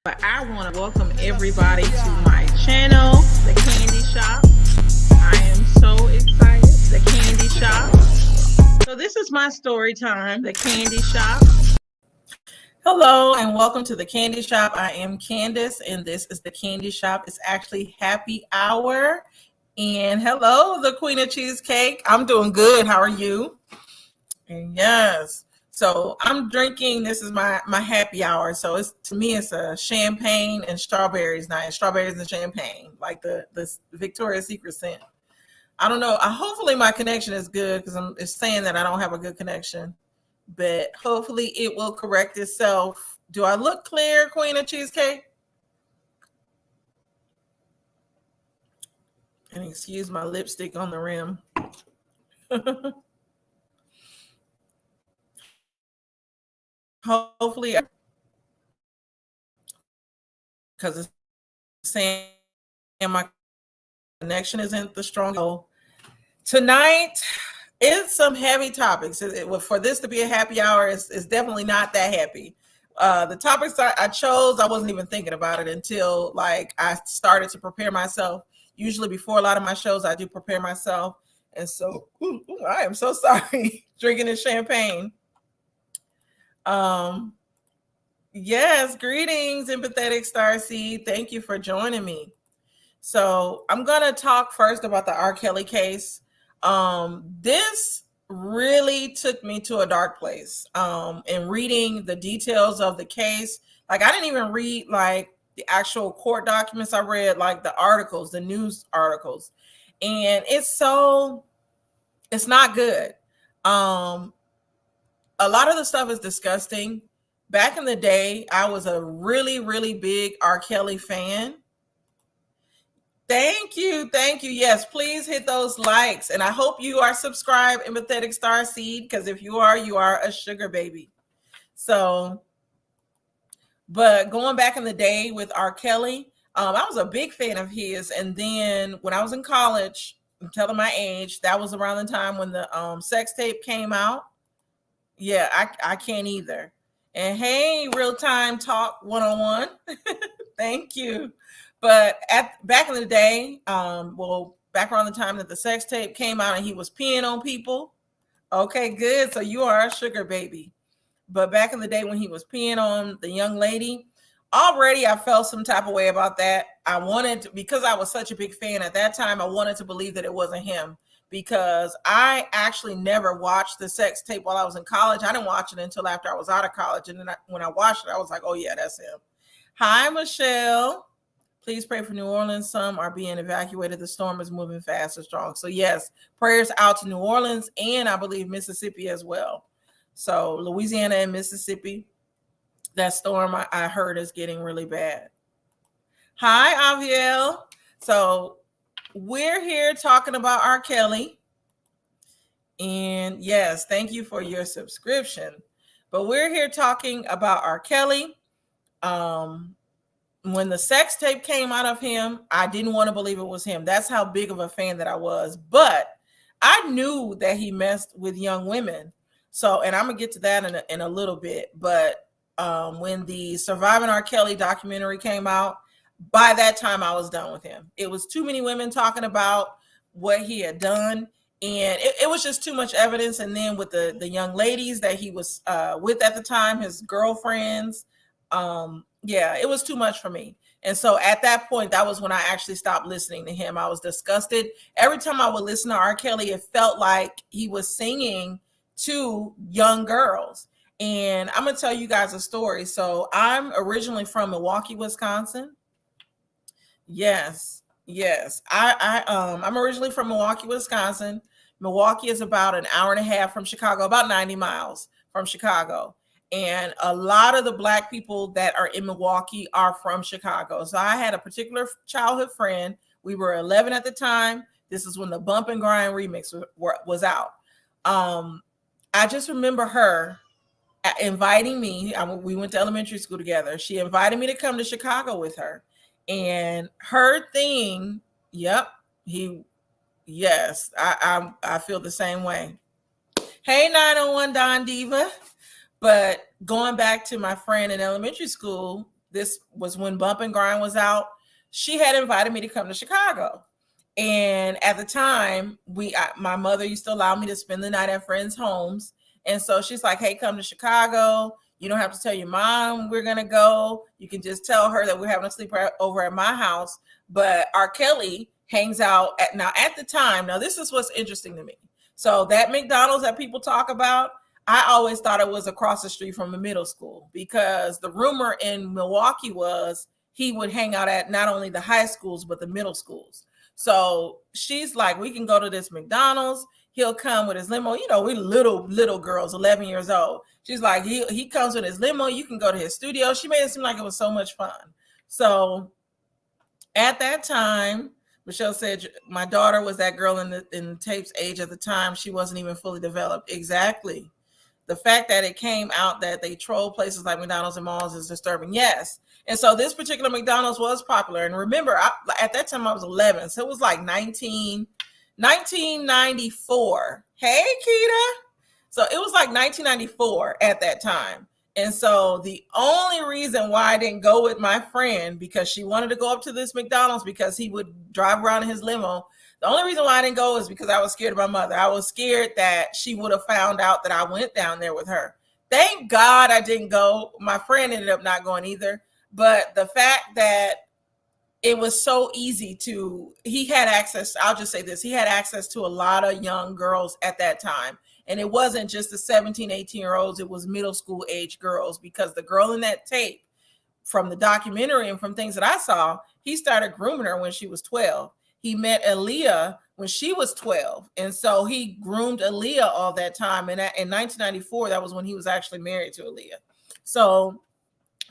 But I want to welcome everybody to my channel, The Candy Shop. I am so excited. The Candy Shop. So this is my story time, The Candy Shop. Hello and welcome to The Candy Shop. I am Candace and this is The Candy Shop. It's actually happy hour. And hello, the Queen of Cheesecake. I'm doing good. How are you? And yes. So I'm drinking, this is my happy hour. So to me, it's a champagne and strawberries night. Strawberries and champagne, like the Victoria's Secret scent. I don't know. Hopefully my connection is good because it's saying that I don't have a good connection. But hopefully it will correct itself. Do I look clear, Queen of Cheesecake? And excuse my lipstick on the rim. Hopefully, because it's saying my connection isn't the strongest. Tonight, it's some heavy topics. For this to be a happy hour, it's definitely not that happy. The topics I chose, I wasn't even thinking about it until like I started to prepare myself. Usually before a lot of my shows, I do prepare myself. And so I am so sorry drinking this champagne. Yes, greetings, empathetic starseed. Thank you for joining me. So I'm gonna talk first about the R. Kelly case. This really took me to a dark place. In reading the details of the case, like I didn't even read like the actual court documents. I read like the articles, the news articles, and it's not good. A lot of the stuff is disgusting. Back in the day, I was a really, really big R. Kelly fan. Thank you. Yes, please hit those likes. And I hope you are subscribed, Empathetic Starseed, because if you are a sugar baby. So, but going back in the day with R. Kelly, I was a big fan of his. And then when I was in college, I'm telling my age, that was around the time when the sex tape came out. Yeah, I can't either. And hey, Real Time Talk 101. Thank you. But back in the day, back around the time that the sex tape came out and he was peeing on people. Okay, good. So you are a sugar baby. But back in the day when he was peeing on the young lady, already I felt some type of way about that. Because I was such a big fan at that time, I wanted to believe that it wasn't him. Because I actually never watched the sex tape while I was in college. I didn't watch it until after I was out of college. And then when I watched it, I was like, oh, yeah, that's him. Hi, Michelle. Please pray for New Orleans. Some are being evacuated. The storm is moving fast and strong. So, yes, prayers out to New Orleans and I believe Mississippi as well. So, Louisiana and Mississippi, that storm I heard is getting really bad. Hi, Aviel. So, we're here talking about R. Kelly. And yes, thank you for your subscription. But we're here talking about R. Kelly. When the sex tape came out of him, I didn't want to believe it was him. That's how big of a fan that I was. But I knew that he messed with young women. So, and I'm going to get to that in a little bit. But when the Surviving R. Kelly documentary came out, by that time, I was done with him. It was too many women talking about what he had done. And it was just too much evidence. And then with the young ladies that he was with at the time, his girlfriends, it was too much for me. And so at that point, that was when I actually stopped listening to him. I was disgusted. Every time I would listen to R. Kelly, it felt like he was singing to young girls. And I'm going to tell you guys a story. So I'm originally from Milwaukee, Wisconsin. Yes. I'm originally from Milwaukee, Wisconsin. Milwaukee is about an hour and a half from Chicago, about 90 miles from Chicago. And a lot of the Black people that are in Milwaukee are from Chicago. So I had a particular childhood friend. We were 11 at the time. This is when the Bump and Grind remix was out. I just remember her inviting me. We went to elementary school together. She invited me to come to Chicago with her. And her thing, I feel the same way. Hey, 901 Don Diva. But going back to my friend in elementary school, this was when Bump and Grind was out. She had invited me to come to Chicago. And at the time, my mother used to allow me to spend the night at friends' homes. And so she's like, hey, come to Chicago. You don't have to tell your mom we're going to go. You can just tell her that we're having a sleepover over at my house. But R. Kelly hangs out at the time. Now, this is what's interesting to me. So that McDonald's that people talk about, I always thought it was across the street from a middle school, because the rumor in Milwaukee was he would hang out at not only the high schools, but the middle schools. So she's like, we can go to this McDonald's. He'll come with his limo. You know, we're little girls, 11 years old. She's like, he comes with his limo. You can go to his studio. She made it seem like it was so much fun. So at that time, Michelle said, my daughter was that girl in the tape's age at the time. She wasn't even fully developed. Exactly. The fact that it came out that they troll places like McDonald's and malls is disturbing. Yes. And so this particular McDonald's was popular. And remember, at that time I was 11. So it was like 1994. Hey, Keita. So it was like 1994 at that time. And so the only reason why I didn't go with my friend, because she wanted to go up to this McDonald's because he would drive around in his limo. The only reason why I didn't go is because I was scared of my mother. I was scared that she would have found out that I went down there with her. Thank God I didn't go. My friend ended up not going either. But the fact that it was so easy he had access, I'll just say this, he had access to a lot of young girls at that time. And it wasn't just the 17, 18-year-olds, it was middle school age girls, because the girl in that tape, from the documentary and from things that I saw, he started grooming her when she was 12. He met Aaliyah when she was 12. And so he groomed Aaliyah all that time. And in 1994, that was when he was actually married to Aaliyah. So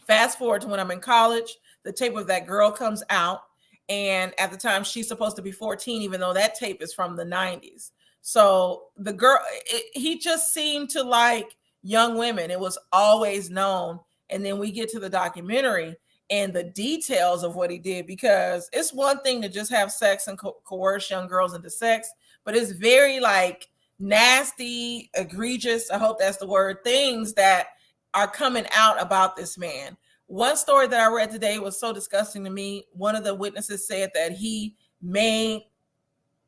fast forward to when I'm in college, the tape of that girl comes out. And at the time, she's supposed to be 14, even though that tape is from the 90s. So the girl, he just seemed to like young women. It was always known. And then we get to the documentary and the details of what he did, because it's one thing to just have sex and coerce young girls into sex, but it's very like nasty, egregious, I hope that's the word, things that are coming out about this man. One story that I read today was so disgusting to me. One of the witnesses said that he made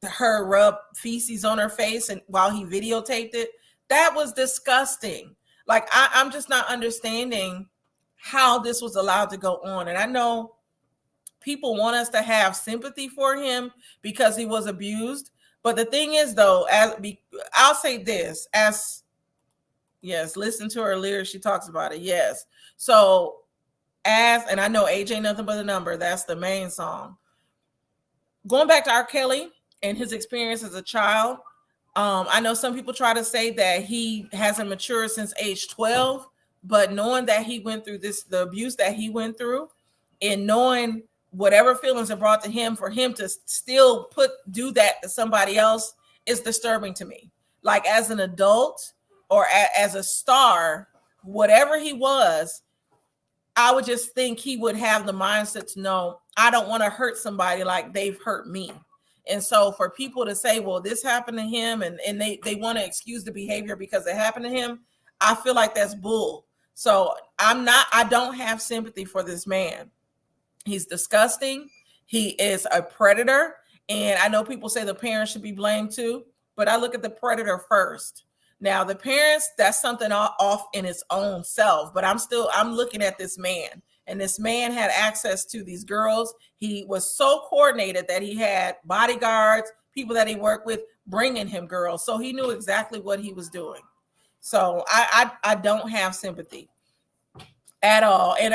her rub feces on her face and while he videotaped it. That was disgusting. Like, I'm just not understanding how this was allowed to go on. And I know people want us to have sympathy for him because he was abused. But the thing is, though, I'll say this, yes, listen to her lyrics. She talks about it. Yes. So and I know Age Ain't Nothing But a Number, that's the main song. Going back to R. Kelly and his experience as a child, I know some people try to say that he hasn't matured since age 12, but knowing that he went through the abuse that he went through, and knowing whatever feelings are brought to him, for him to still do that to somebody else is disturbing to me. Like, as an adult or as a star, whatever he was, I would just think he would have the mindset to know, I don't want to hurt somebody like they've hurt me. And so for people to say, well, this happened to him, and they want to excuse the behavior because it happened to him, I feel like that's bull. So I don't have sympathy for this man. He's disgusting. He is a predator. And I know people say the parents should be blamed too, but I look at the predator first. Now, the parents, that's something off in its own self, but I'm looking at this man, and this man had access to these girls. He was so coordinated that he had bodyguards, people that he worked with, bringing him girls. So he knew exactly what he was doing. So I don't have sympathy at all. And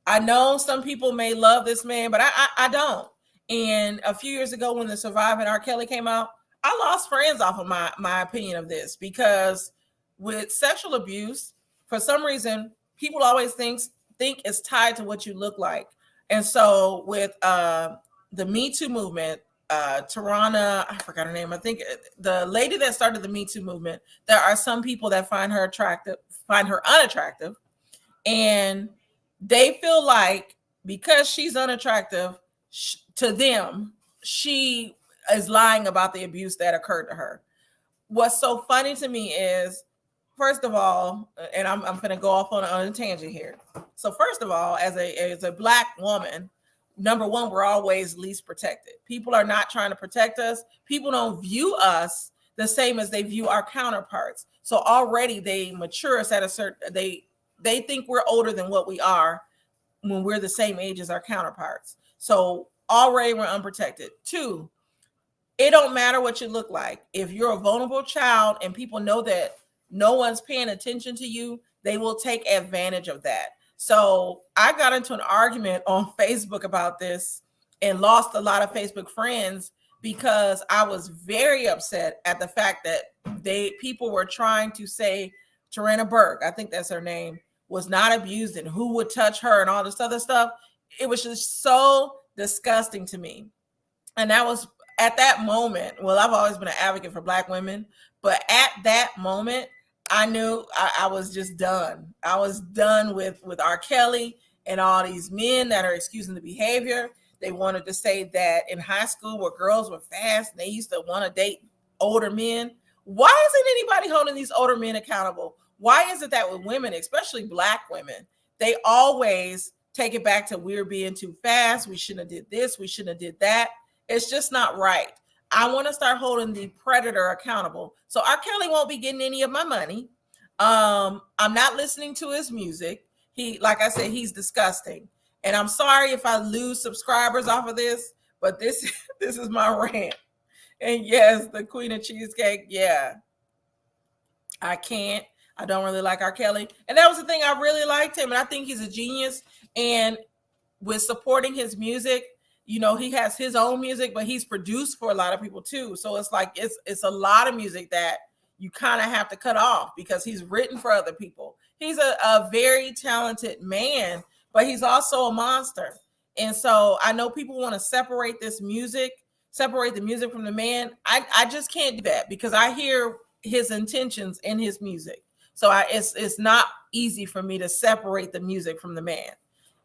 I know some people may love this man, but I don't. And a few years ago, when the Surviving R. Kelly came out, I lost friends off of my opinion of this, because with sexual abuse, for some reason, people always think it's tied to what you look like. And so with the Me Too movement, Tarana, I forgot her name. I think the lady that started the Me Too movement, there are some people that find her unattractive, and they feel like because she's unattractive to them, she is lying about the abuse that occurred to her. What's so funny to me is, first of all, and I'm going to go off on a tangent here. So first of all, as a Black woman, number one, we're always least protected. People are not trying to protect us. People don't view us the same as they view our counterparts. So already they mature us at a certain, they think we're older than what we are when we're the same age as our counterparts. So already we're unprotected. Two, it don't matter what you look like. If you're a vulnerable child and people know that no one's paying attention to you, they will take advantage of that. So I got into an argument on Facebook about this and lost a lot of Facebook friends because I was very upset at the fact that people were trying to say Tarana Burke, I think that's her name, was not abused and who would touch her and all this other stuff. It was just so disgusting to me. And that was at that moment. Well, I've always been an advocate for Black women, but at that moment, I knew I was just done. I was done with R. Kelly and all these men that are excusing the behavior. They wanted to say that in high school where girls were fast and they used to want to date older men. Why isn't anybody holding these older men accountable? Why is it that with women, especially Black women, they always take it back to we're being too fast. We shouldn't have did this. We shouldn't have did that. It's just not right. I want to start holding the predator accountable. So R. Kelly won't be getting any of my money. I'm not listening to his music. He, like I said, he's disgusting. And I'm sorry if I lose subscribers off of this, but this is my rant. And yes, the Queen of Cheesecake, yeah. I can't. I don't really like R. Kelly. And that was the thing. I really liked him. And I think he's a genius. And with supporting his music, you know, he has his own music, but he's produced for a lot of people too. So it's like, it's a lot of music that you kind of have to cut off because he's written for other people. He's a very talented man, but he's also a monster. And so I know people want to separate the music from the man. I just can't do that because I hear his intentions in his music. So it's not easy for me to separate the music from the man.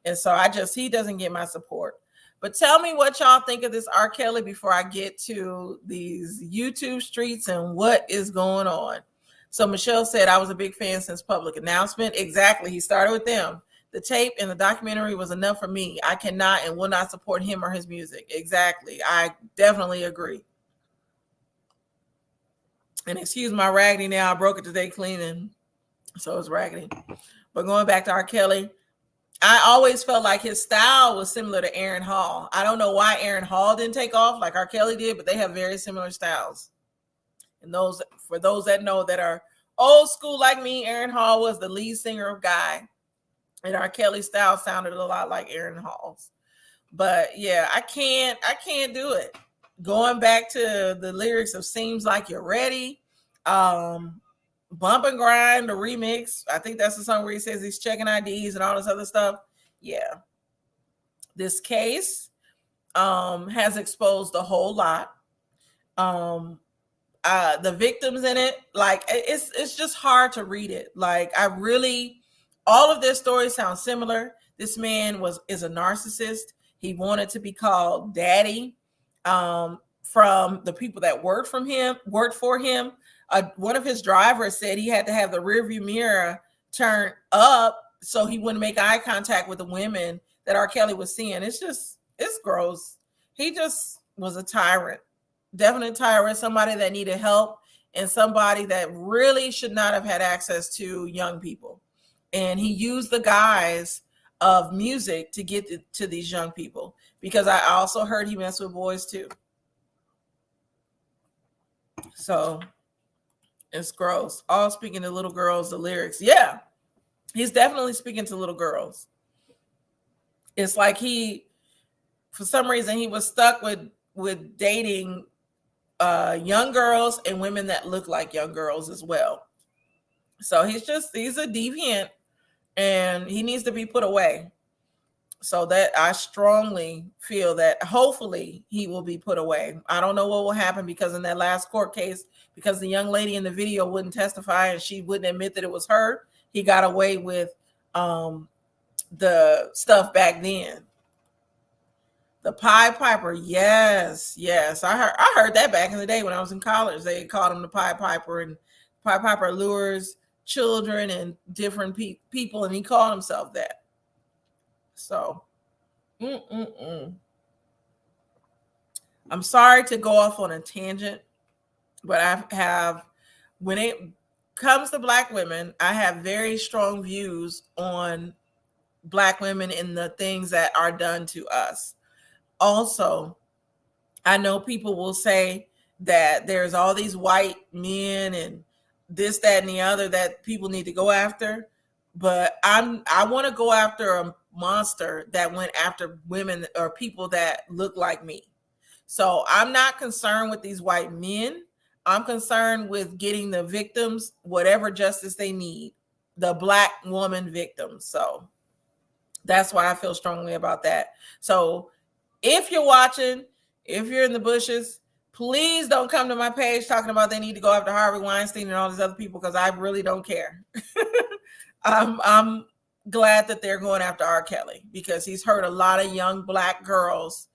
And so he doesn't get my support. But tell me what y'all think of this R. Kelly before I get to these YouTube streets and what is going on. So Michelle said, I was a big fan since public announcement. Exactly. He started with them. The tape and the documentary was enough for me. I cannot and will not support him or his music. Exactly. I definitely agree. And excuse my raggedy now. I broke it today cleaning. So it's raggedy. But going back to R. Kelly, I always felt like his style was similar to Aaron Hall. I don't know why Aaron Hall didn't take off like R. Kelly did, but they have very similar styles. And for those that know that are old school like me, Aaron Hall was the lead singer of Guy. And R. Kelly's style sounded a lot like Aaron Hall's. But yeah, I can't do it. Going back to the lyrics of Seems Like You're Ready, Bump and Grind, the remix. I think that's the song where he says he's checking IDs and all this other stuff. Yeah. This case has exposed a whole lot. The victims in it, like it's just hard to read it. Like all of their stories sound similar. This man is a narcissist. He wanted to be called daddy from the people that worked for him. One of his drivers said he had to have the rearview mirror turned up so he wouldn't make eye contact with the women that R. Kelly was seeing. It's gross. He just was a tyrant, definitely a tyrant, somebody that needed help and somebody that really should not have had access to young people. And he used the guise of music to get to these young people, because I also heard he messed with boys too. So it's gross. All speaking to little girls, the lyrics. Yeah, he's definitely speaking to little girls. It's like for some reason, he was stuck with dating young girls and women that look like young girls as well. So he's a deviant and he needs to be put away. So that I strongly feel that hopefully he will be put away. I don't know what will happen because in that last court case, because the young lady in the video wouldn't testify and she wouldn't admit that it was her, he got away with the stuff back then. The Pied Piper, yes. I heard that back in the day when I was in college. They called him the Pied Piper, and Pied Piper lures children and different people, and he called himself that. So, I'm sorry to go off on a tangent, but I have, when it comes to Black women, I have very strong views on Black women and the things that are done to us. Also, I know people will say that there's all these white men and this, that, and the other that people need to go after. But I want to go after a monster that went after women or people that look like me. So I'm not concerned with these white men. I'm concerned with getting the victims whatever justice they need, the Black woman victims. So that's why I feel strongly about that. So if you're watching, if you're in the bushes, please don't come to my page talking about they need to go after Harvey Weinstein and all these other people, because I really don't care. I'm glad that they're going after R. Kelly because he's hurt a lot of young Black girls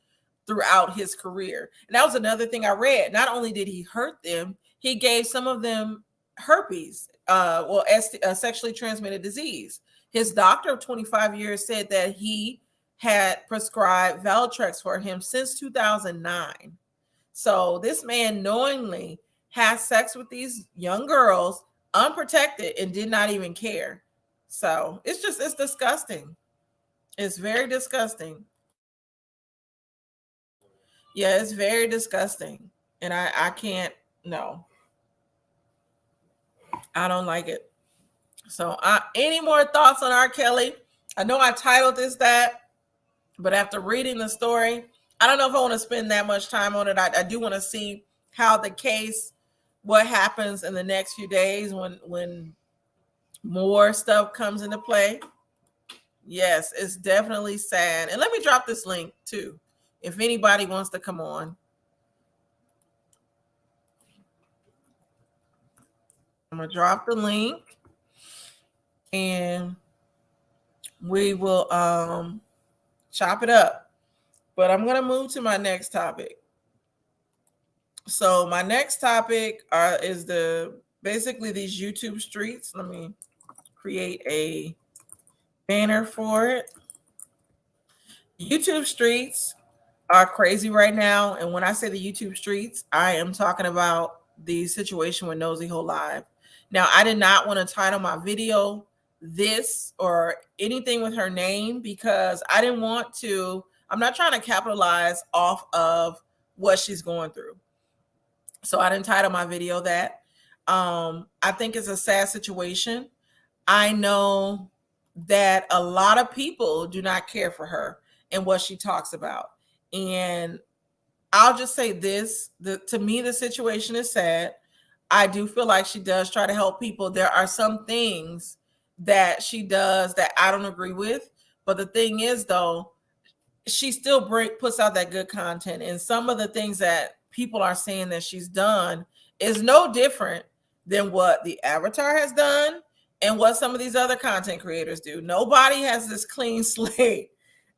throughout his career. And that was another thing I read. Not only did he hurt them, he gave some of them herpes, sexually transmitted disease. His doctor of 25 years said that he had prescribed Valtrex for him since 2009. So this man knowingly has sex with these young girls unprotected and did not even care. So it's disgusting. It's very disgusting. Yeah, it's very disgusting. And I can't, no, I don't like it. So any more thoughts on R. Kelly? I know I titled this that, but after reading the story, I don't know if I want to spend that much time on it. I do want to see how the case, what happens in the next few days when more stuff comes into play. Yes, it's definitely sad. And let me drop this link too, if anybody wants to come on. I'm going to drop the link and we will chop it up. But I'm going to move to my next topic. So my next topic is basically these YouTube streets. Let me create a banner for it. YouTube streets are crazy right now. And when I say the YouTube streets, I am talking about the situation with Nosy Hole Live. Now, I did not want to title my video this or anything with her name because I didn't want to, I'm not trying to capitalize off of what she's going through. So I didn't title my video that. I think it's a sad situation. I know that a lot of people do not care for her and what she talks about. And I'll just say this, to me, the situation is sad. I do feel like she does try to help people. There are some things that she does that I don't agree with. But the thing is, though, she still puts out that good content. And some of the things that people are saying that she's done is no different than what the Avatar has done and what some of these other content creators do. Nobody has this clean slate.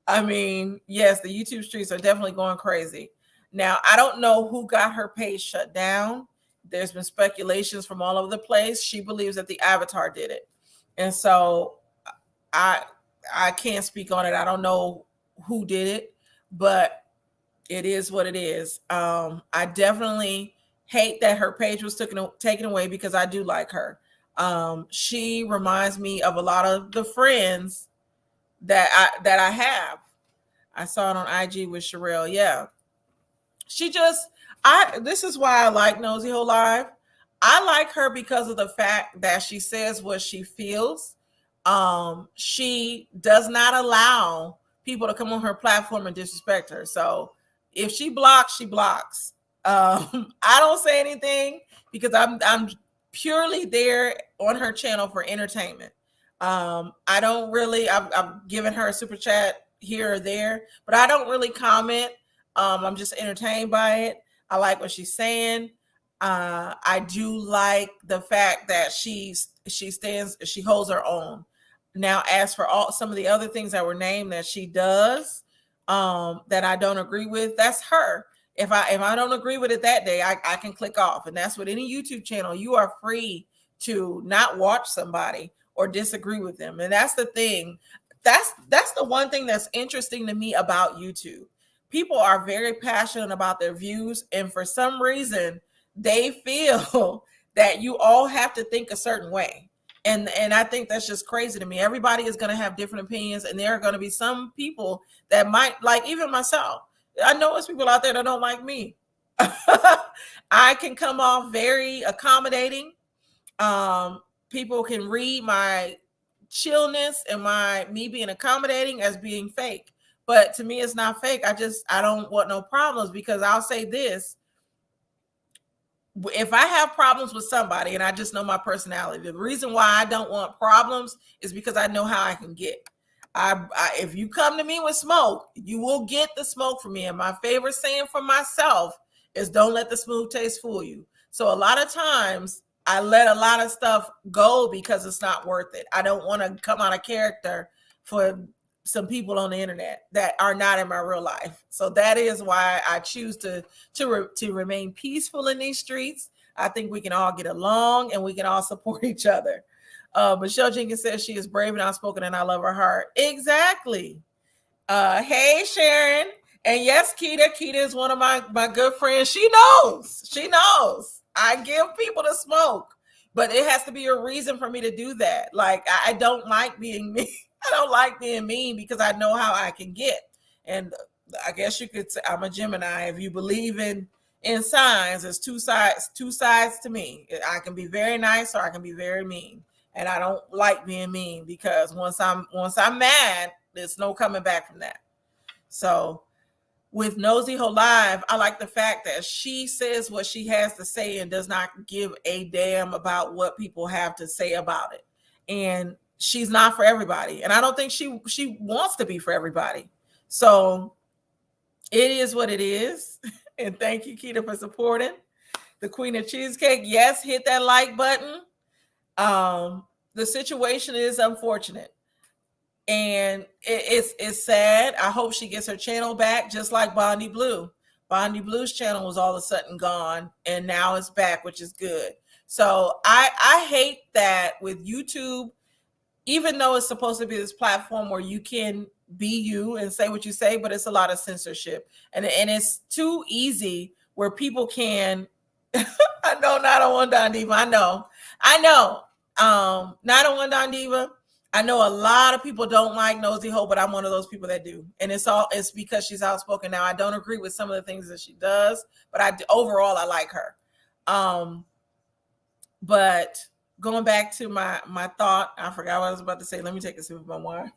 I mean, yes, the YouTube streets are definitely going crazy. Now, I don't know who got her page shut down. There's been speculations from all over the place. She believes that the Avatar did it. And so I can't speak on it. I don't know who did it, but it is what it is. I definitely hate that her page was taken away because I do like her. She reminds me of a lot of the friends that I have. I saw it on IG with Sherelle. Yeah. This is why I like Nosy Hole Live. I like her because of the fact that she says what she feels. She does not allow people to come on her platform and disrespect her. So if she blocks, she blocks. I don't say anything because I'm purely there on her channel for entertainment. I don't really, I've given her a super chat here or there, but I don't really comment. I'm just entertained by it. I like what she's saying. I do like the fact that she holds her own. Now, as for some of the other things that were named that she does, that I don't agree with, that's her. If I don't agree with it that day, I can click off. And that's with any YouTube channel. You are free to not watch somebody or disagree with them. And that's the thing. that's the one thing that's interesting to me about YouTube. People are very passionate about their views, and for some reason, they feel that you all have to think a certain way. And I think that's just crazy to me. Everybody is going to have different opinions, and there are going to be some people that might, like even myself. I know there's people out there that don't like me. I can come off very accommodating. People can read my chillness and me being accommodating as being fake, but to me it's not fake. I don't want no problems, because I'll say this: if I have problems with somebody and I just know my personality, the reason why I don't want problems is because I know how I can get. If you come to me with smoke, you will get the smoke from me. And my favorite saying for myself is, don't let the smooth taste fool you. So a lot of times I let a lot of stuff go because it's not worth it. I don't want to come out of character for some people on the internet that are not in my real life. So that is why I choose to remain peaceful in these streets. I think we can all get along and we can all support each other. Michelle Jenkins says she is brave and outspoken and I love her heart. Exactly. Hey, Sharon. And yes, Keita is one of my good friends. She knows. I give people the smoke, but it has to be a reason for me to do that. Like, I don't like being mean. I don't like being mean because I know how I can get. And I guess you could say I'm a Gemini. If you believe in signs, there's two sides to me. I can be very nice or I can be very mean. And I don't like being mean, because once I'm mad, there's no coming back from that. So with Nosy Ho Live, I like the fact that she says what she has to say and does not give a damn about what people have to say about it. And she's not for everybody. And I don't think she wants to be for everybody. So it is what it is. And thank you, Keita, for supporting the Queen of Cheesecake. Yes, hit that like button. The situation is unfortunate. And it's sad. I hope she gets her channel back, just like Bondi Blue. Bondi Blue's channel was all of a sudden gone, and now it's back, which is good. So I hate that with YouTube, even though it's supposed to be this platform where you can be you and say what you say, but it's a lot of censorship. And it's too easy where people can, I know, not on one Don Diva. I know. Not on one Don Diva. I know a lot of people don't like Nosy Ho, but I'm one of those people that do. And it's because she's outspoken. Now, I don't agree with some of the things that she does, but overall I like her. But going back to my thought, I forgot what I was about to say. Let me take a sip of my wine.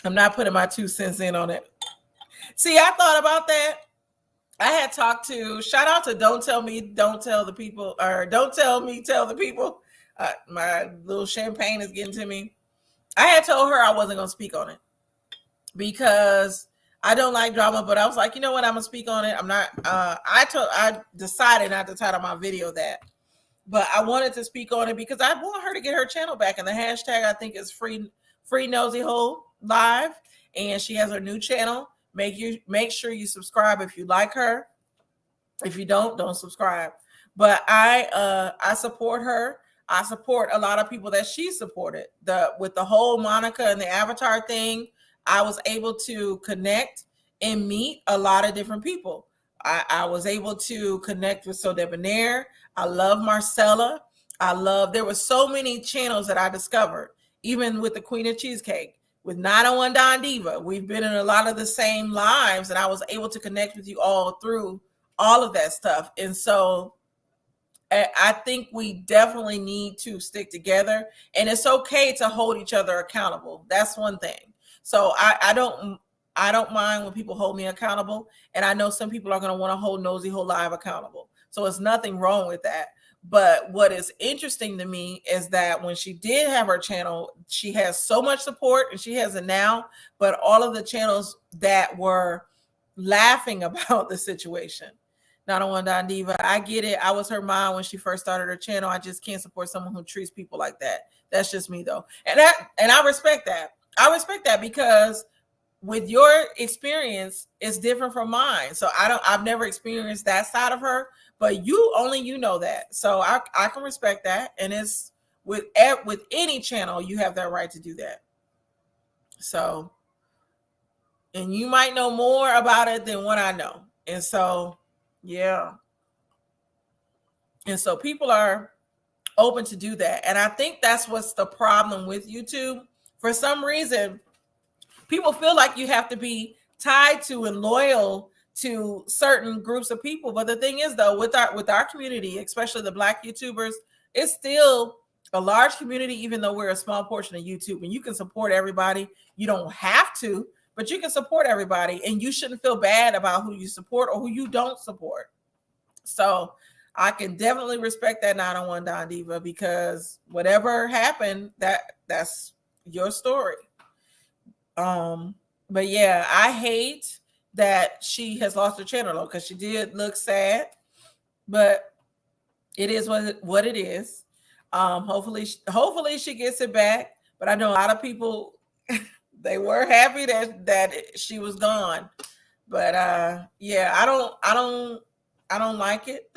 I'm not putting my 2 cents in on it. See, I thought about that. I had talked to, shout out to Don't Tell Me, Don't Tell the People, or Don't Tell Me, Tell the People. My little champagne is getting to me. I had told her I wasn't going to speak on it because I don't like drama, but I was like, you know what? I'm going to speak on it. I'm not, I decided not to title my video that, but I wanted to speak on it because I want her to get her channel back. And the hashtag, I think, is free Nosy Ho Live. And she has her new channel. Make sure you subscribe if you like her. If you don't subscribe. But I support her. I support a lot of people that she supported. With the whole Monica and the Avatar thing, I was able to connect and meet a lot of different people. I was able to connect with So Debonair. I love Marcella. There were so many channels that I discovered, even with the Queen of Cheesecake. With 901 Don Diva, we've been in a lot of the same lives, and I was able to connect with you all through all of that stuff. And so I think we definitely need to stick together, and it's okay to hold each other accountable. That's one thing. So I don't mind when people hold me accountable, and I know some people are going to want to hold Nosy Ho Live accountable. So it's nothing wrong with that. But what is interesting to me is that when she did have her channel, she has so much support, and she has it now, but all of the channels that were laughing about the situation. Not on one Don Diva. I get it. I was her mom when she first started her channel. I just can't support someone who treats people like that. That's just me, though. And I respect that. I respect that because with your experience, it's different from mine. So I've never experienced that side of her, but you know that. So I can respect that. And it's with any channel, you have that right to do that. So, and you might know more about it than what I know. And so, yeah. And so people are open to do that. And I think that's what's the problem with YouTube. For some reason, people feel like you have to be tied to and loyal to certain groups of people. But the thing is, though, with our community, especially the Black YouTubers, it's still a large community, even though we're a small portion of YouTube. And you can support everybody. You don't have to, but you can support everybody. And you shouldn't feel bad about who you support or who you don't support. So I can definitely respect that 901 Don Diva, because whatever happened, that's your story. But yeah, I hate that she has lost her channel, though, because she did look sad, but it is what it is. Hopefully she gets it back. But I know a lot of people they were happy that she was gone. But yeah, I don't like it.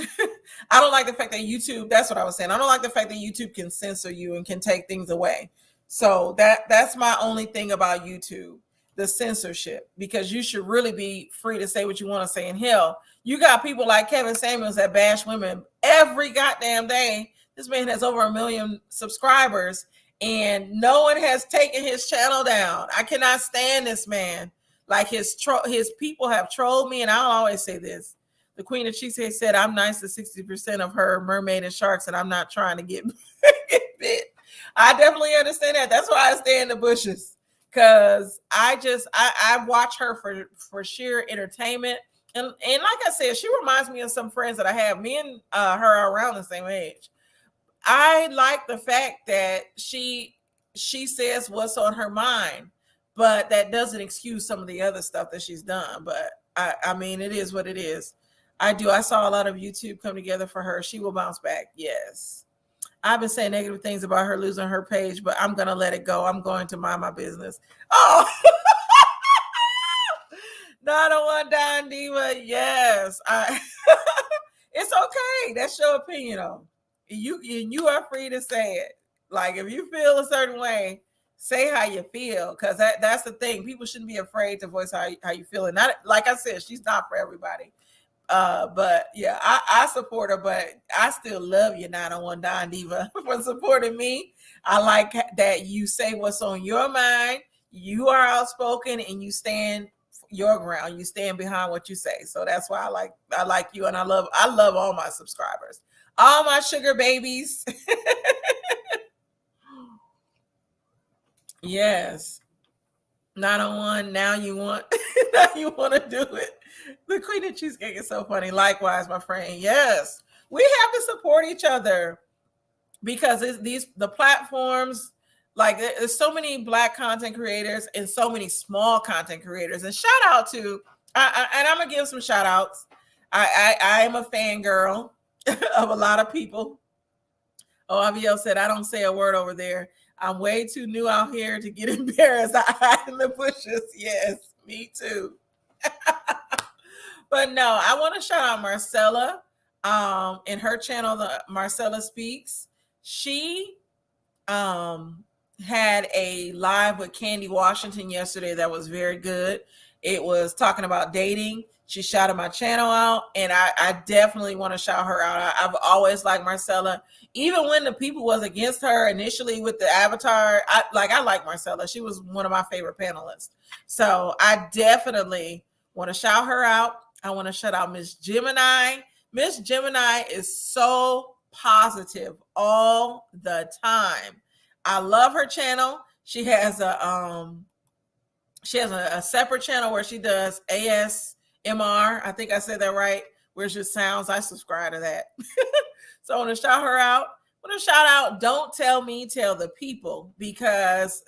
I don't like the fact that YouTube, that's what I was saying. I don't like the fact that YouTube can censor you and can take things away. So that's my only thing about YouTube, the censorship, because you should really be free to say what you want to say. In hell, you got people like Kevin Samuels that bash women every goddamn day. This man has over 1 million subscribers and no one has taken his channel down. I cannot stand this man. Like his people have trolled me, and I'll always say this. The Queen of Cheesecake said, I'm nice to 60% of her mermaid and sharks, and I'm not trying to get bit. I definitely understand that. That's why I stay in the bushes, because I watch her for sheer entertainment. And like I said, she reminds me of some friends that I have. Me and her are around the same age. I like the fact that she says what's on her mind, but that doesn't excuse some of the other stuff that she's done. But I mean, it is what it is. I saw a lot of YouTube come together for her. She will bounce back. Yes. I've been saying negative things about her losing her page, but I'm going to let it go. I'm going to mind my business. Oh, 901 Don Diva. Yes. It's okay. That's your opinion, though. You are free to say it. Like, if you feel a certain way, say how you feel, because that's the thing. People shouldn't be afraid to voice how you feel. And not, like I said, she's not for everybody. But yeah, I support her, but I still love you, 901 Don Diva, for supporting me. I like that you say what's on your mind. You are outspoken and you stand your ground. You stand behind what you say. So that's why I like you, and I love all my subscribers, all my sugar babies. Yes. 901. Now you want to do it. The Queen of Cheesecake is so funny. Likewise, my friend. Yes, we have to support each other, because the platforms, like there's so many Black content creators and so many small content creators. And shout out to, and I'm gonna give some shout outs. I am a fangirl of a lot of people. Oh, Abiel said, I don't say a word over there. I'm way too new out here to get embarrassed. I hide in the bushes. Yes, me too. But no, I want to shout out Marcella in her channel, the Marcella Speaks. She had a live with Candy Washington yesterday that was very good. It was talking about dating. She shouted my channel out, and I definitely want to shout her out. I've always liked Marcella. Even when the people was against her initially with the avatar, I like Marcella. She was one of my favorite panelists. So I definitely want to shout her out. I want to shout out Miss Gemini. Miss Gemini is so positive all the time. I love her channel. She has a separate channel where she does ASMR. I think I said that right. Where she sounds. I subscribe to that. So I want to shout her out. I want to shout out Don't Tell Me, Tell the People, because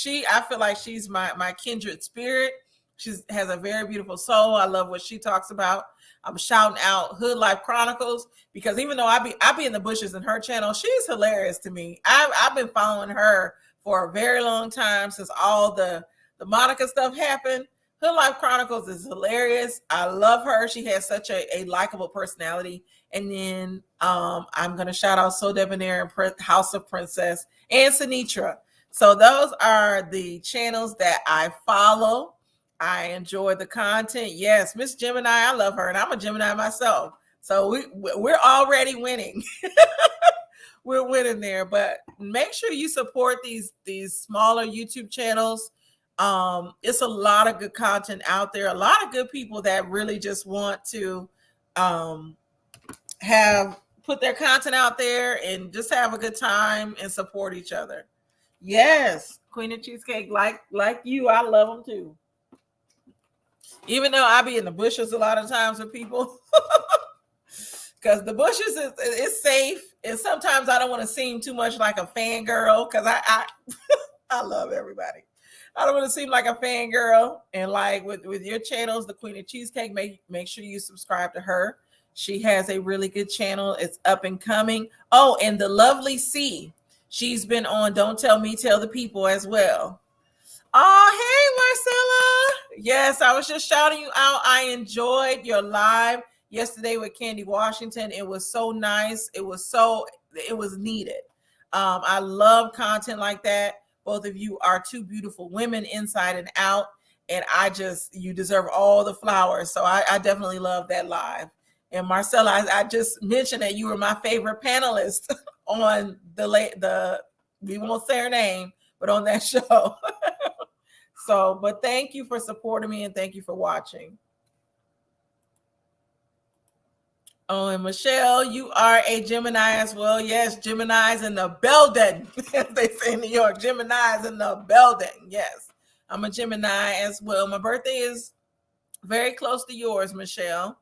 I feel like she's my kindred spirit. She has a very beautiful soul. I love what she talks about. I'm shouting out Hood Life Chronicles, because even though I be in the bushes in her channel, she's hilarious to me. I've been following her for a very long time, since all the Monica stuff happened. Hood Life Chronicles is hilarious. I love her. She has such a likable personality, And then I'm going to shout out So Debonair and House of Princess and Sinitra. So those are the channels that I follow. I enjoy the content. Yes, Miss Gemini, I love her, and I'm a Gemini myself. So we're already winning. We're winning there. But make sure you support these smaller YouTube channels. It's a lot of good content out there. A lot of good people that really just want to have put their content out there and just have a good time and support each other. Yes, Queen of Cheesecake, like you, I love them too. Even though I be in the bushes a lot of times with people, because the bushes is safe, and sometimes I don't want to seem too much like a fangirl, because I love everybody. I don't want to seem like a fangirl. And like with your channels, the Queen of Cheesecake, make sure you subscribe to her. She has a really good channel. It's up and coming. Oh, and the lovely C. She's been on Don't Tell Me, Tell the People as well. Oh, hey, Marcella. Yes, I was just shouting you out. I enjoyed your live yesterday with Candy Washington. It was so nice. It was needed. I love content like that. Both of you are two beautiful women inside and out. And you deserve all the flowers. So I definitely love that live. And Marcella, I just mentioned that you were my favorite panelist on we won't say her name, but on that show. So, but thank you for supporting me and thank you for watching. Oh, and Michelle, you are a Gemini as well. Yes, Gemini's in the building. As they say in New York, Gemini's in the building. Yes, I'm a Gemini as well. My birthday is very close to yours, Michelle.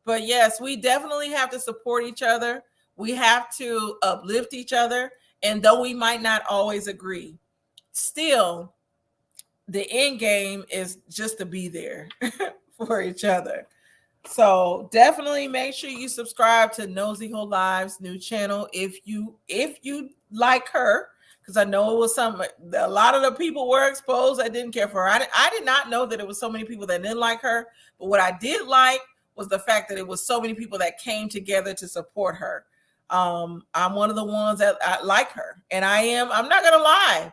But yes, we definitely have to support each other. We have to uplift each other. And though we might not always agree, still, the end game is just to be there for each other. So definitely make sure you subscribe to Nosy Ho Live's new channel if you like her, because I know it was a lot of the people were exposed that didn't care for her. I did not know that it was so many people that didn't like her, but what I did like was the fact that it was so many people that came together to support her. I'm one of the ones that I like her, and I'm not gonna lie,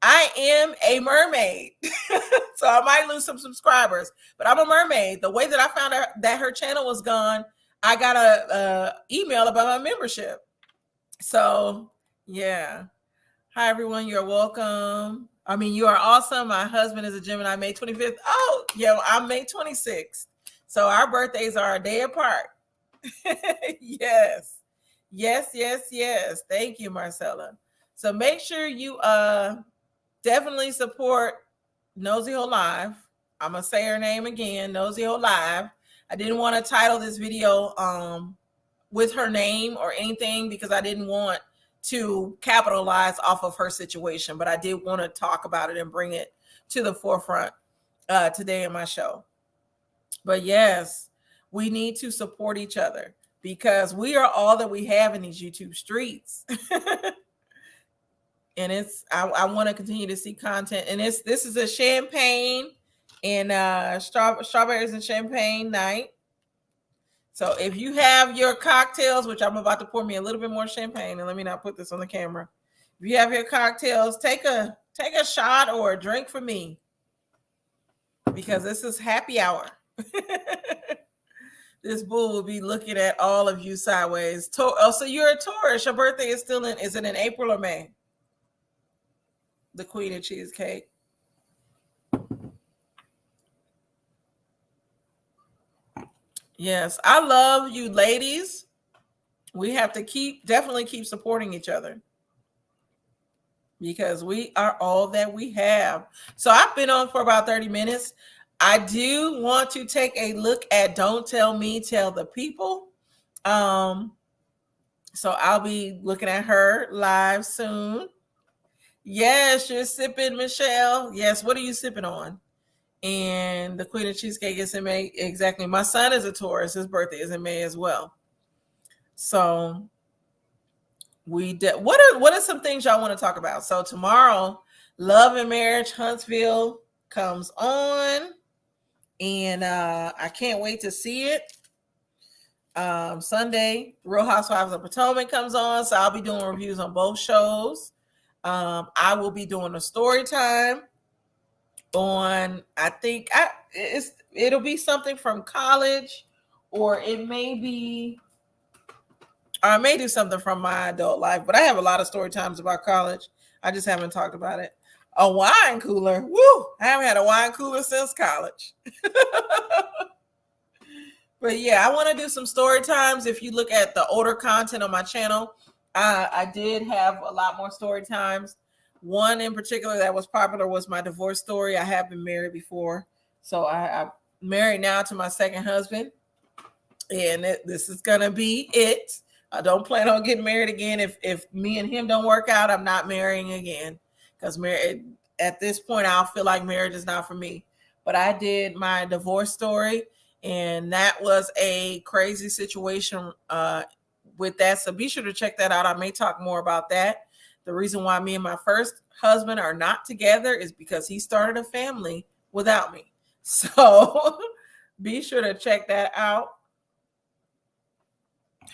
I am a mermaid. So I might lose some subscribers, but I'm a mermaid. The way that I found out that her channel was gone, I got a email about my membership. So yeah. Hi everyone, you're welcome. I mean, you are awesome. My husband is a Gemini, May 25th. Oh, yeah, I'm May 26th. So our birthdays are a day apart. Yes. Yes. Thank you, Marcella. So make sure you definitely support Nosy Ho Live. I'm gonna say her name again, Nosy Ho Live. I didn't want to title this video with her name or anything because I didn't want to capitalize off of her situation, but I did want to talk about it and bring it to the forefront today in my show. But yes, we need to support each other because we are all that we have in these YouTube streets. And I want to continue to see content. And this is a champagne and strawberries and champagne night. So if you have your cocktails, which I'm about to pour me a little bit more champagne, and let me not put this on the camera. If you have your cocktails, take a shot or a drink for me, because this is happy hour. This bull will be looking at all of you sideways. So you're a Taurus. Your birthday is is it in April or May? The Queen of Cheesecake. Yes, I love you ladies. We have to definitely keep supporting each other because we are all that we have. So I've been on for about 30 minutes. I do want to take a look at Don't Tell Me, Tell the People. So I'll be looking at her live soon. Yes, you're sipping, Michelle. Yes, what are you sipping on? And the Queen of Cheesecake is in May. Exactly. My son is a Taurus. His birthday is in May as well. So what are some things y'all want to talk about? So tomorrow, Love and Marriage Huntsville comes on, and I can't wait to see it. Sunday, Real Housewives of Potomac comes on, so I'll be doing reviews on both shows. I will be doing a story time on, I think it'll be something from college, or it may be, or I may do something from my adult life, but I have a lot of story times about college. I just haven't talked about it. A wine cooler. Woo! I haven't had a wine cooler since college. But yeah, I want to do some story times. If you look at the older content on my channel, I did have a lot more story times. One in particular that was popular was my divorce story. I have been married before. So I'm married now to my second husband. And this is going to be it. I don't plan on getting married again. If me and him don't work out, I'm not marrying again. Because at this point, I'll feel like marriage is not for me. But I did my divorce story. And that was a crazy situation with that. So be sure to check that out. I may talk more about that. The reason why me and my first husband are not together is because he started a family without me. So be sure to check that out.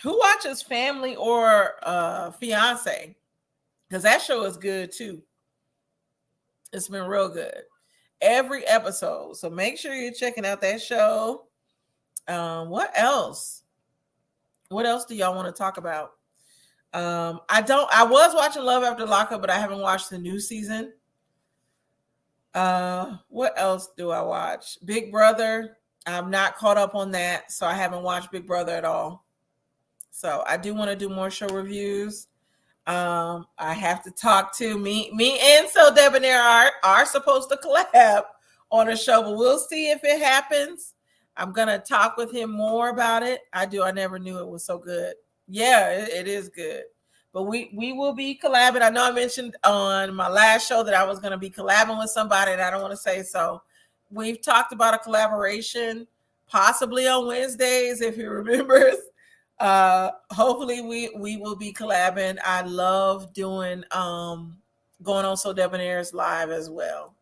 Who watches Family or Fiance? Because that show is good too. It's been real good. Every episode. So make sure you're checking out that show. What else? What else do y'all want to talk about? I was watching Love After Lockup, but I haven't watched the new season. What else do I watch? Big Brother. I'm not caught up on that, so I haven't watched Big Brother at all. So I do want to do more show reviews. I have to talk to me and So Debonair are supposed to collab on a show, but we'll see if it happens. I'm going to talk with him more about it. I never knew it was so good. Yeah, it is good. But we will be collabing. I know I mentioned on my last show that I was going to be collabing with somebody, and I don't want to say so. We've talked about a collaboration, possibly on Wednesdays, if he remembers. Hopefully we will be collabing. I love doing going on So Debonair's live as well.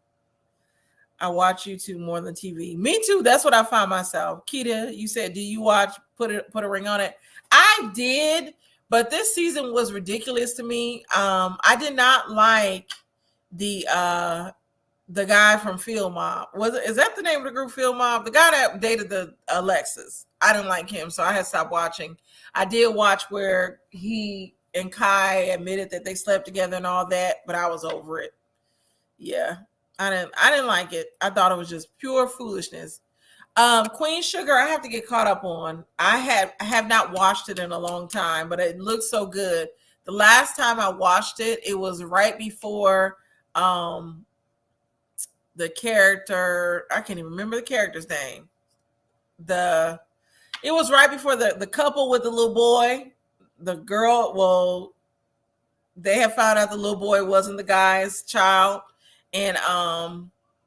I watch YouTube more than TV. Me too. That's what I find myself. Keita, you said, do you watch Put a Ring on It? I did, but this season was ridiculous to me. I did not like the guy from Field Mob. Is that the name of the group, Field Mob? The guy that dated the Alexis. I didn't like him, so I had stopped watching. I did watch where he and Kai admitted that they slept together and all that, but I was over it. Yeah. I didn't like it. I thought it was just pure foolishness. Queen Sugar, I have to get caught up on. I have not watched it in a long time, but it looks so good. The last time I watched it, it was right before the character, I can't even remember the character's name. It was right before the couple with the little boy. The girl, well, they have found out the little boy wasn't the guy's child. And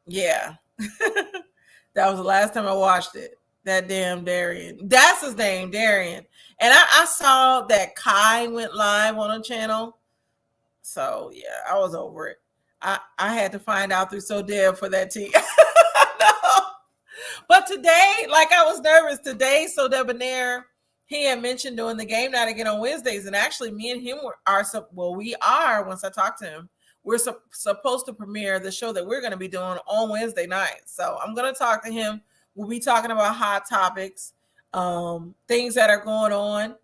yeah. That was the last time I watched it. That damn Darian. That's his name, Darian. And I saw that Kai went live on a channel. So yeah, I was over it. I had to find out through So Deb for that tea. No. But today, like I was nervous today, So Debonair, he had mentioned doing the game night again on Wednesdays. And actually me and him we are, once I talked to him, we're supposed to premiere the show that we're going to be doing on Wednesday night. So I'm going to talk to him. We'll be talking about hot topics, things that are going on.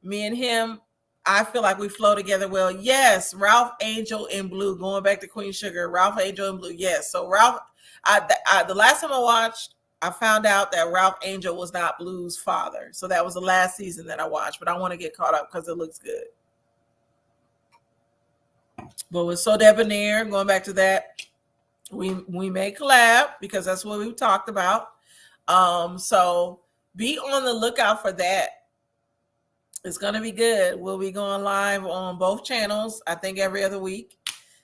Me and him, I feel like we flow together well. Yes, Ralph Angel in Blue, going back to Queen Sugar, Ralph Angel in Blue. Yes. So Ralph, the last time I watched, I found out that Ralph Angel was not Blue's father. So that was the last season that I watched, but I want to get caught up because it looks good. But with So Debonair, going back to that, we may collab because that's what we talked about. So be on the lookout for that. It's going to be good. We'll be going live on both channels, I think every other week.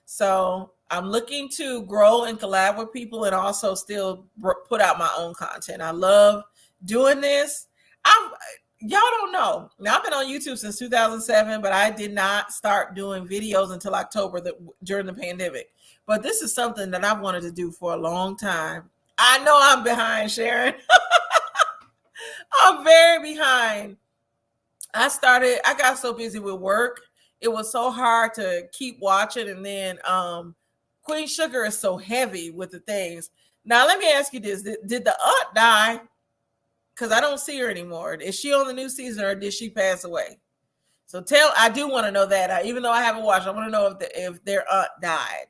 So I'm looking to grow and collab with people and also still put out my own content. I love doing this. Y'all don't know. Now, I've been on YouTube since 2007, but I did not start doing videos until October during the pandemic. But this is something that I've wanted to do for a long time. I know I'm behind, Sharon. I'm very behind. I got so busy with work. It was so hard to keep watching. And then Queen Sugar is so heavy with the things. Now, let me ask you this. Did the aunt die? Because I don't see her anymore. Is she on the new season or did she pass away? So I do want to know that. Even though I haven't watched, I want to know if their aunt died.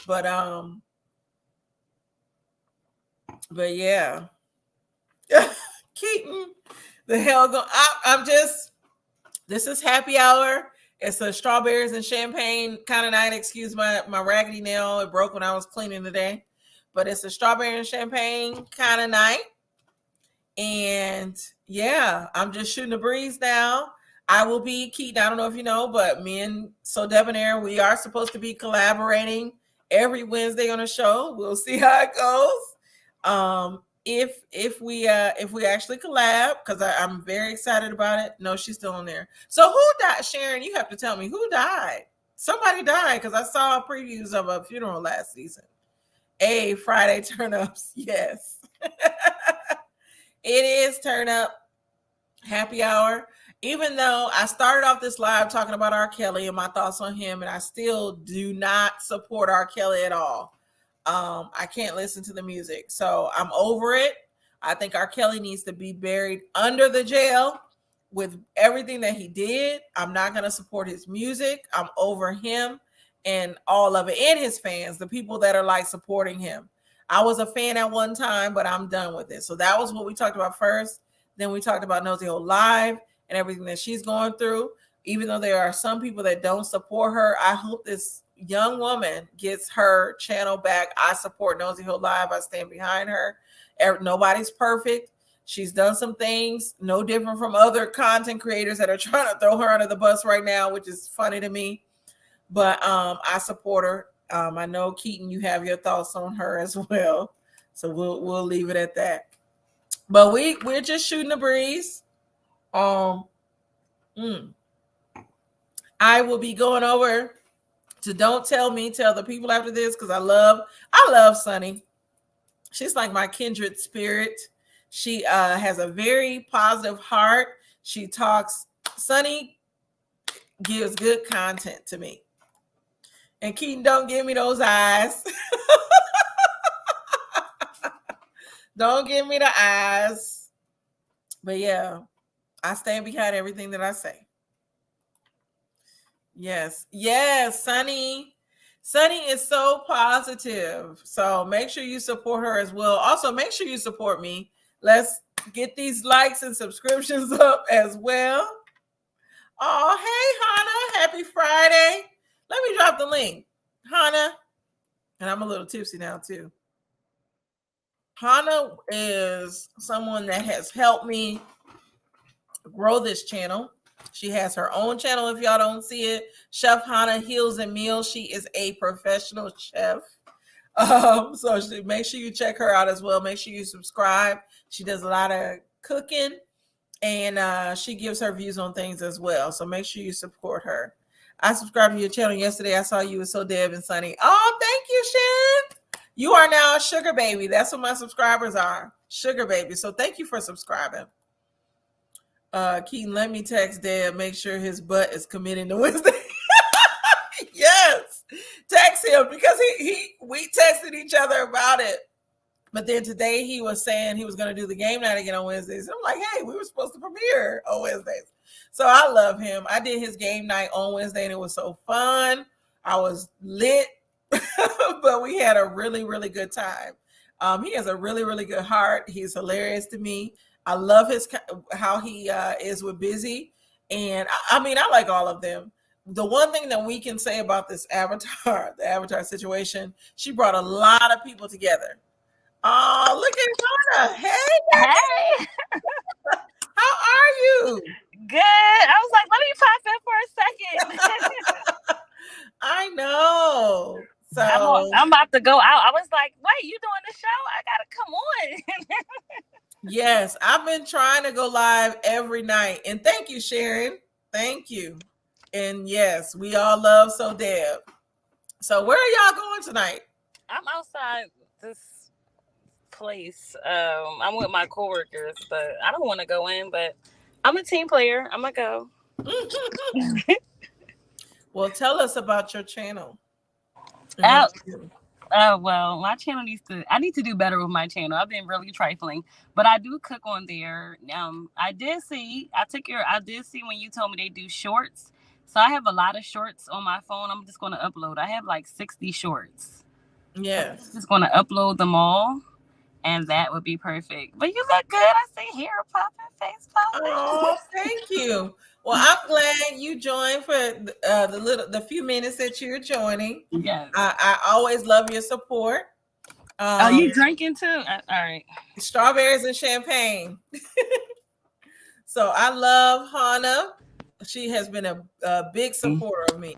But yeah. Keaton, the hell go. I'm just. This is happy hour. It's a strawberries and champagne kind of night. Excuse my raggedy nail. It broke when I was cleaning today. But it's a strawberry and champagne kind of night. And yeah, I'm just shooting the breeze now. I will be Keaton. I don't know if you know, but me and So Debonair, we are supposed to be collaborating every Wednesday on a show. We'll see how it goes. If we actually collab, because I'm very excited about it. No, she's still on there. So who died? Sharon, you have to tell me who died. Somebody died because I saw previews of a funeral last season. Friday turn ups. Yes. It is turn up happy hour. Even though I started off this live talking about R. Kelly and my thoughts on him, and I still do not support R. Kelly at all. I can't listen to the music. So I'm over it. I think R. Kelly needs to be buried under the jail with everything that he did. I'm not going to support his music. I'm over him and all of it, and his fans, the people that are like supporting him. I was a fan at one time, but I'm done with it. So that was what we talked about first. Then we talked about Nosy Hole Live and everything that she's going through. Even though there are some people that don't support her, I hope this young woman gets her channel back. I support Nosy Hole Live. I stand behind her. Nobody's perfect. She's done some things no different from other content creators that are trying to throw her under the bus right now, which is funny to me. But I support her. I know, Keaton, you have your thoughts on her as well. So we'll leave it at that. But we're just shooting the breeze. I will be going over to Don't Tell Me, Tell the People after this, because I love Sunny. She's like my kindred spirit. She has a very positive heart. She talks. Sunny gives good content to me. And Keaton, don't give me those eyes. Don't give me the eyes. But yeah, I stand behind everything that I say. Yes, Sunny. Sunny is so positive. So make sure you support her as well. Also, make sure you support me. Let's get these likes and subscriptions up as well. Oh, hey, Hannah. Happy Friday. Let me drop the link. Hannah. And I'm a little tipsy now, too. Hannah is someone that has helped me grow this channel. She has her own channel. If y'all don't see it, Chef Hannah Heals and Meals. She is a professional chef. So make sure you check her out as well. Make sure you subscribe. She does a lot of cooking, and she gives her views on things as well. So make sure you support her. I subscribed to your channel yesterday. I saw you with So Deb and Sunny. Oh, thank you, Sharon. You are now a sugar baby. That's what my subscribers are. Sugar baby. So thank you for subscribing. Keaton, let me text Deb. Make sure his butt is committing to Wednesday. Yes. Text him because we texted each other about it. But then today he was saying he was going to do the game night again on Wednesdays. I'm like, hey, we were supposed to premiere on Wednesdays. So I love him. I did his game night on Wednesday and it was so fun. I was lit, but we had a really, really good time. He has a really, really good heart. He's hilarious to me. I love how he is with Busy. And I mean, I like all of them. The one thing that we can say about this the Avatar situation, she brought a lot of people together. Oh, look at Donna. Hey. How are you? Good. I was like, let me pop in for a second. I know. So I'm about to go out. I was like, wait, you doing the show? I gotta come on. Yes, I've been trying to go live every night. And thank you, Sharon. Thank you. And yes, we all love So Deb. So where are y'all going tonight? I'm outside this place. I'm with my coworkers, but I don't want to go in, but I'm a team player. I'm gonna go. Well, tell us about your channel and what Out. you do. Well, my channel I need to do better with my channel. I've been really trifling, but I do cook on there. I did see when you told me they do shorts. So I have a lot of shorts on my phone. I'm just going to upload. I have like 60 shorts. So I'm Yes. just going to upload them all, and that would be perfect. But you look good. I see hair popping, face popping. Oh, thank you. Well, I'm glad you joined for the few minutes that you're joining. Yes. I always love your support. Are you drinking too? All right. Strawberries and champagne. So I love Hannah. She has been a big supporter of me.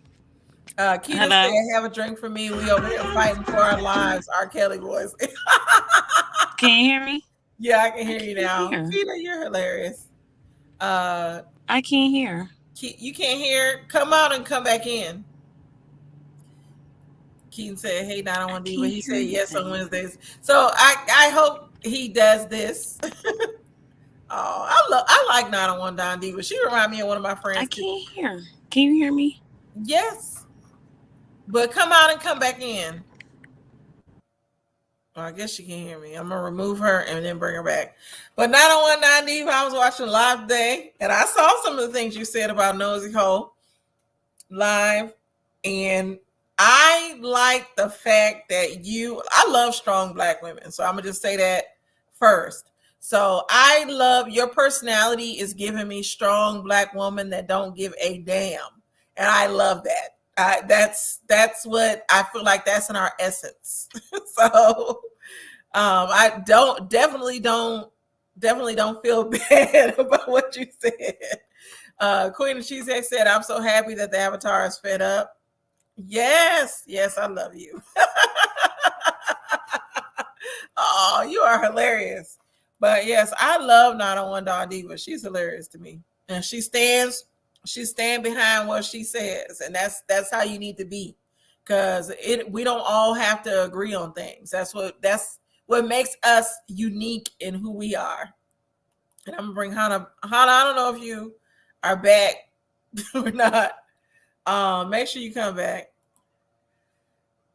Keita said, Hello. "Have a drink for me. We over here fighting for our lives." R. Kelly voice. Can you hear me? Yeah, I can hear you now. Hear. Keita, you're hilarious. I can't hear. You can't hear. Come out and come back in. Keaton said, "Hey, 901 Diva." He said yes on Wednesdays. So I hope he does this. Oh, I like 901 Don Diva. She remind me of one of my friends. I can't hear. Can you hear me? Yes. But come out and come back in. Well, I guess she can hear me. I'm gonna remove her and then bring her back. But 901 Diva, I was watching live today and I saw some of the things you said about Nosy Hole live. And I like the fact that I love strong Black women. So I'm gonna just say that first. So I love your personality is giving me strong Black woman that don't give a damn. And I love that. That's what I feel like that's in our essence. So I definitely don't feel bad about what you said. Queen of Cheesecake said, "I'm so happy that the avatar is fed up." Yes, I love you. Oh, you are hilarious. But yes, I love 901 Dawn Diva. She's hilarious to me. And she stands behind what she says. And that's how you need to be. Because we don't all have to agree on things. That's what makes us unique in who we are. And I'm gonna bring Hannah. Hannah, I don't know if you are back or not. Make sure you come back.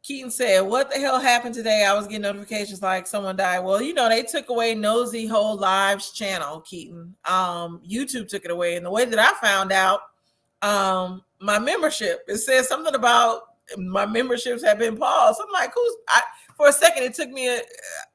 Keaton said, "What the hell happened today? I was getting notifications like someone died." Well, they took away Nosy Hole Live's channel, Keaton. YouTube took it away. And the way that I found out, my membership, it says something about my memberships have been paused. I'm like, for a second, it took me,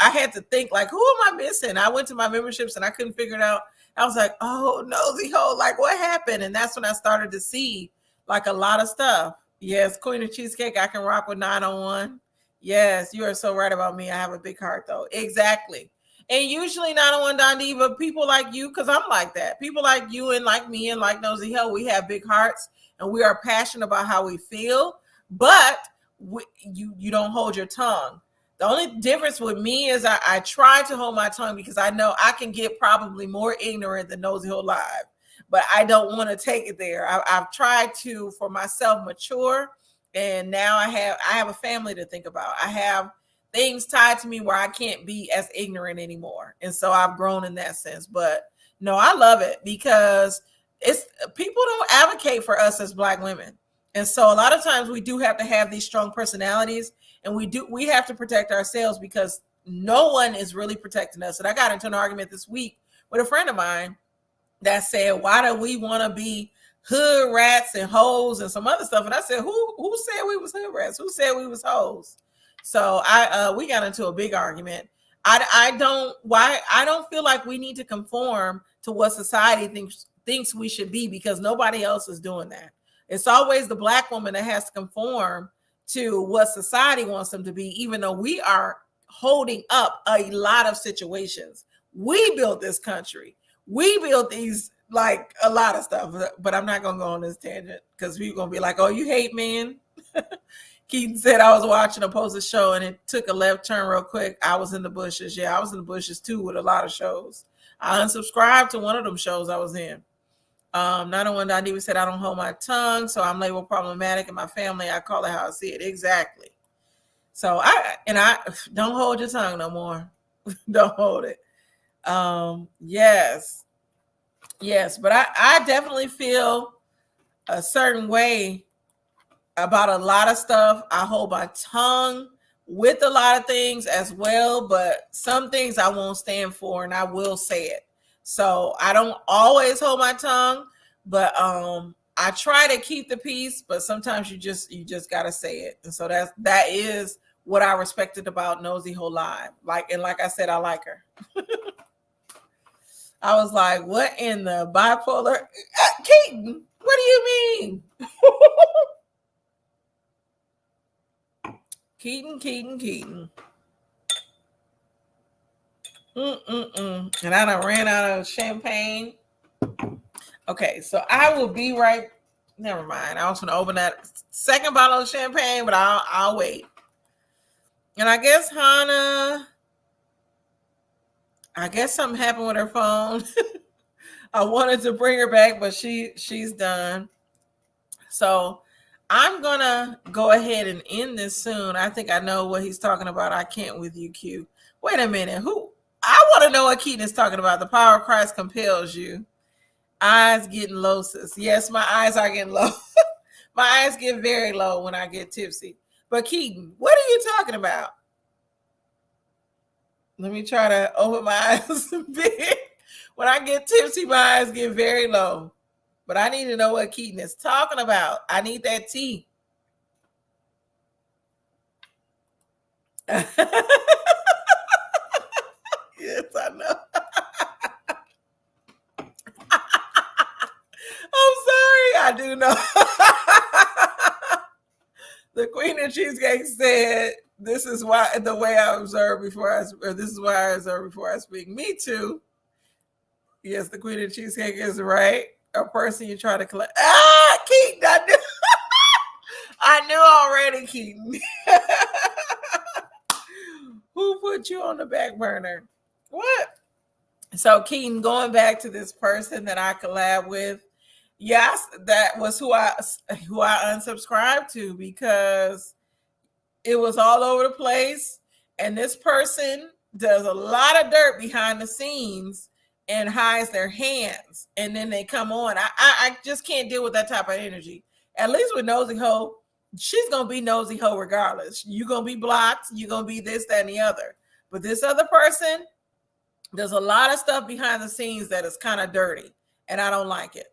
I had to think like, who am I missing? I went to my memberships and I couldn't figure it out. I was like, oh, Nosy Hole, like what happened? And that's when I started to see like a lot of stuff. Yes, Queen of Cheesecake, I can rock with 901. Yes, you are so right about me. I have a big heart, though. Exactly. And usually 901 Don Diva, people like you, because I'm like that. People like you and like me and like Nosy Hill, we have big hearts and we are passionate about how we feel, but you don't hold your tongue. The only difference with me is I try to hold my tongue because I know I can get probably more ignorant than Nosy Hill Live. But I don't want to take it there. I've tried to, for myself, mature, and now I have a family to think about. I have things tied to me where I can't be as ignorant anymore, and so I've grown in that sense. But no, I love it because people don't advocate for us as Black women, and so a lot of times we do have to have these strong personalities, and we have to protect ourselves because no one is really protecting us. And I got into an argument this week with a friend of mine that said, why do we want to be hood rats and hoes and some other stuff? And I said, who said we was hood rats? Who said we was hoes? So we got into a big argument. I don't feel like we need to conform to what society thinks we should be because nobody else is doing that. It's always the Black woman that has to conform to what society wants them to be, even though we are holding up a lot of situations. We built this country. We built these, like a lot of stuff, but I'm not going to go on this tangent because people are going to be like, oh, you hate men. Keaton said I was watching a posted show and it took a left turn real quick. I was in the bushes. Yeah, I was in the bushes too with a lot of shows. I unsubscribed to one of them shows I was in. 901 Don Diva said I don't hold my tongue, so I'm labeled problematic in my family. I call it how I see it. Exactly. So I don't hold your tongue no more. Don't hold it. Yes. Yes, but I definitely feel a certain way about a lot of stuff. I hold my tongue with a lot of things as well, but some things I won't stand for and I will say it. So I don't always hold my tongue, but I try to keep the peace, but sometimes you just gotta say it. And so that is what I respected about Nosy Whole Live. Like I said, I like her. I was like, what in the bipolar? Keaton, what do you mean? Keaton. And I done ran out of champagne. Okay, so I will be right. Never mind. I was going to open that second bottle of champagne, but I'll wait. And I guess Hannah, I guess something happened with her phone. I wanted to bring her back, but she's done. So I'm gonna go ahead and end this soon. I think I know what he's talking about. I can't with you, Q. Wait a minute. Who? I want to know what Keaton is talking about. The power of Christ compels you. Eyes getting low, sis. Yes, my eyes are getting low. My eyes get very low when I get tipsy. But Keaton, what are you talking about? Let me try to open my eyes a bit. When I get tipsy, my eyes get very low. But I need to know what Keaton is talking about. I need that tea. Yes, I know. I'm sorry. I do know. The Queen of Cheesecake said, "This is why the way I observe before I, or this is why I observe before I speak." Me too. Yes, the Queen of Cheesecake is right. A person you try to collect. Keaton, I knew. I knew already, Keaton. Who put you on the back burner? What? So Keaton, going back to this person that I collab with, yes, that was who I unsubscribed to because it was all over the place. And this person does a lot of dirt behind the scenes and hides their hands. And then they come on. I just can't deal with that type of energy. At least with Nosy Ho, she's going to be Nosy Ho regardless. You're going to be blocked. You're going to be this, that, and the other. But this other person, there's a lot of stuff behind the scenes that is kind of dirty. And I don't like it.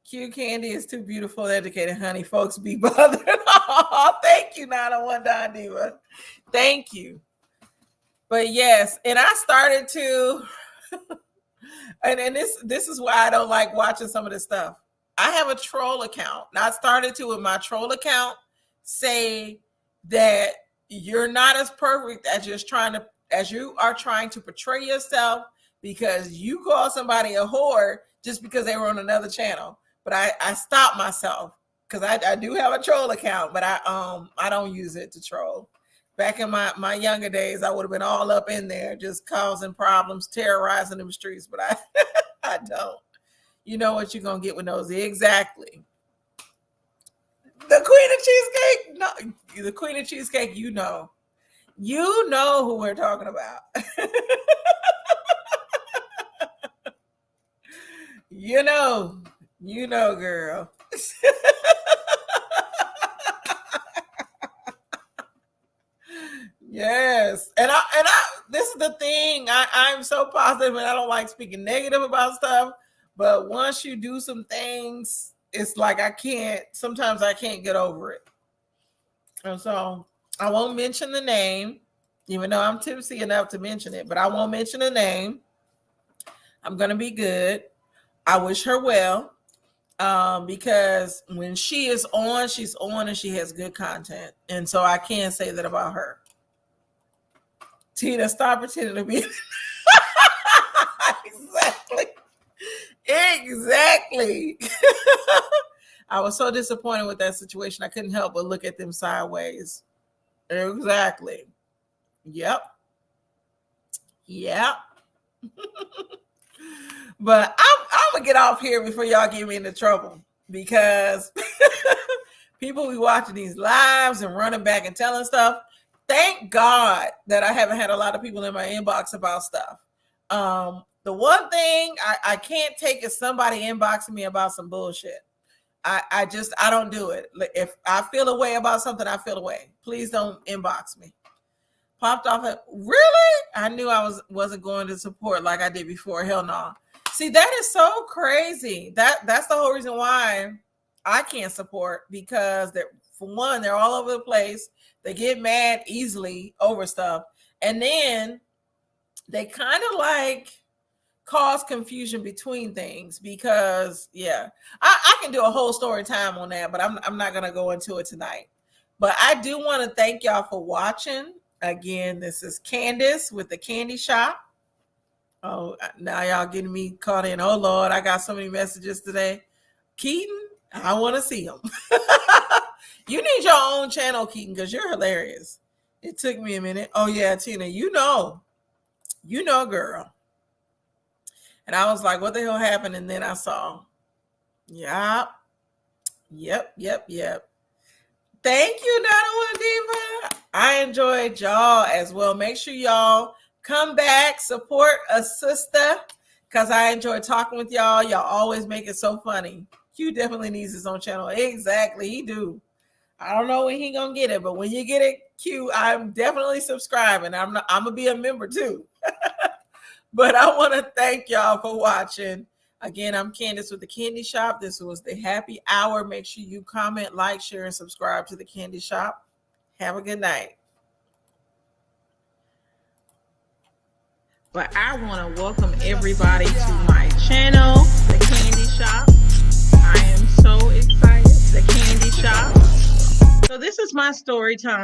Q Candy is too beautiful, educated, honey. Folks be bothered. Oh, thank you, 901 Don Diva. Thank you. But yes, and I started to, and this is why I don't like watching some of this stuff. I have a troll account. And I started to, with my troll account, say that you're not as perfect as you are trying to portray yourself, because you call somebody a whore just because they were on another channel. But I stopped myself because I do have a troll account, but I don't use it to troll. Back in my younger days, I would have been all up in there just causing problems, terrorizing them streets, but I don't. You know what you're gonna get with Nosy. Exactly. The Queen of Cheesecake? No, the Queen of Cheesecake, you know who we're talking about. You know, girl. Yes. And I this is the thing. I'm so positive and I don't like speaking negative about stuff. But once you do some things, it's like sometimes I can't get over it. And so I won't mention the name, even though I'm tipsy enough to mention it, but I won't mention the name. I'm going to be good. I wish her well, because when she is on, she's on and she has good content. And so I can't say that about her. Tina, stop pretending to be. Exactly. I was so disappointed with that situation. I couldn't help but look at them sideways. Exactly. Yep. But I'm gonna get off here before y'all get me into trouble, because people be watching these lives and running back and telling stuff. Thank God that I haven't had a lot of people in my inbox about stuff. The one thing I can't take is somebody inboxing me about some bullshit. I don't do it. If I feel a way about something, I feel a way. Please don't inbox me. Popped off at, really? I knew I wasn't going to support like I did before. Hell no. See, that is so crazy. That's the whole reason why I can't support, because for one, they're all over the place. They get mad easily over stuff. And then they kind of like cause confusion between things, because I can do a whole story time on that, but I'm not going to go into it tonight. But I do want to thank y'all for watching. Again, this is Candace with the Candy Shop. Oh, now y'all getting me caught in. Oh Lord, I got so many messages today. Keaton, I want to see them. You need your own channel, Keaton, because you're hilarious. It took me a minute. Oh yeah, Tina, you know, girl. And I was like, what the hell happened? And then I saw, yep. Thank you, Nana Diva. I enjoyed y'all as well. Make sure y'all come back, support a sister, because I enjoy talking with y'all. Y'all always make it so funny. Q definitely needs his own channel. Exactly, he do. I don't know when he gonna get it, but when you get it, Q, I'm definitely subscribing. I'm gonna be a member too. But I want to thank y'all for watching. Again, I'm Candace with the Candy Shop. This was the happy hour. Make sure you comment, like, share, and subscribe to the Candy Shop. Have a good night. But I want to welcome everybody to my channel, the Candy Shop. I am so excited. The Candy Shop. So this is my story time.